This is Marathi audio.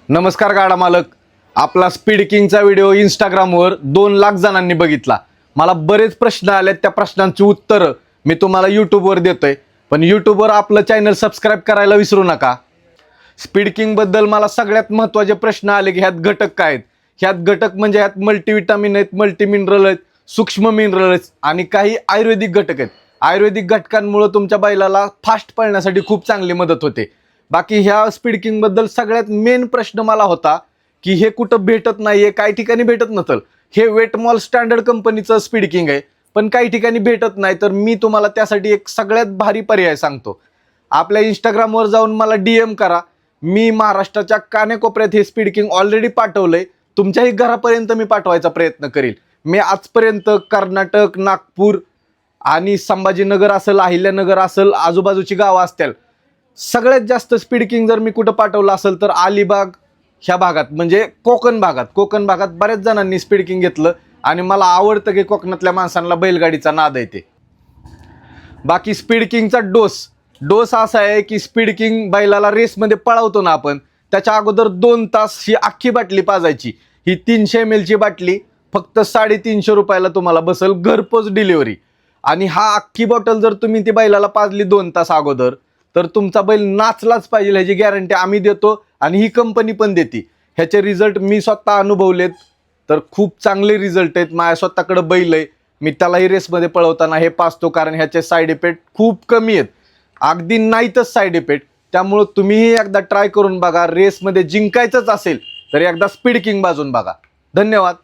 नमस्कार गाडा मालक. आपला स्पीड किंगचा व्हिडिओ इंस्टाग्रामवर 2 लाख जणांनी बघितला. मला बरेच प्रश्न आले, त्या प्रश्नांची उत्तरं मी तुम्हाला यूट्यूबवर देतोय. पण यूट्यूबवर आपलं चॅनल सबस्क्राईब करायला विसरू नका. स्पीड किंग बद्दल मला सगळ्यात महत्त्वाचे प्रश्न आले की ह्यात घटक काय आहेत. ह्यात घटक म्हणजे ह्यात मल्टीविटामिन आहेत, मल्टी मिनरल आहेत, सूक्ष्म मिनरल आहेत आणि काही आयुर्वेदिक घटक आहेत. आयुर्वेदिक घटकांमुळे तुमच्या बैलाला फास्ट पळण्यासाठी खूप चांगली मदत होते. बाकी ह्या स्पीड किंग बद्दल सगळ्यात मेन प्रश्न मला होता की हे कुठं भेटत नाहीये, काही ठिकाणी भेटत नसेल. हे वेटमॉल स्टँडर्ड कंपनीचं स्पीड किंग आहे, पण काही ठिकाणी भेटत नाही. तर मी तुम्हाला त्यासाठी एक सगळ्यात भारी पर्याय सांगतो. आपल्या इंस्टाग्रामवर जाऊन मला DM करा. मी महाराष्ट्राच्या कानेकोपऱ्यात हे स्पीड किंग ऑलरेडी पाठवलंय. तुमच्याही घरापर्यंत मी पाठवायचा प्रयत्न करील. मी आजपर्यंत कर्नाटक, नागपूर आणि संभाजीनगर असेल, अहिल्यानगर असेल, आजूबाजूची गावं असतील, सगळ्यात जास्त स्पीड किंग जर मी कुठं पाठवलं असेल तर अलिबाग ह्या भागात, म्हणजे कोकण भागात बऱ्याच जणांनी स्पीड किंग घेतलं. आणि मला आवडतं की कोकणातल्या माणसांना बैलगाडीचा नाद येते. बाकी स्पीड किंगचा डोस असा आहे की स्पीड किंग बैलाला रेसमध्ये पळवतो ना आपण, त्याच्या अगोदर 2 तास ही अख्खी बाटली पाजायची. ही 300 ml ची बाटली फक्त 350 रुपयाला तुम्हाला बसेल, घरपोच डिलिव्हरी. आणि हा अख्खी बॉटल जर तुम्ही ती बैलाला पाजली 2 तास अगोदर, तर तुमचा बैल नाचलाच पाहिजे ह्याची गॅरंटी आम्ही देतो आणि ही कंपनी पण देते. ह्याचे रिझल्ट मी स्वतः अनुभवलेत, तर खूप चांगले रिझल्ट आहेत. माझ्या स्वतःकडे बैल आहे, मी त्यालाही रेसमध्ये पळवताना हे पाजतो, कारण ह्याचे साईड इफेक्ट खूप कमी आहेत, अगदी नाहीतच साईड इफेक्ट. त्यामुळं तुम्हीही एकदा ट्राय करून बघा. रेसमध्ये जिंकायचंच असेल तर एकदा स्पीड किंग बाजून बघा. धन्यवाद.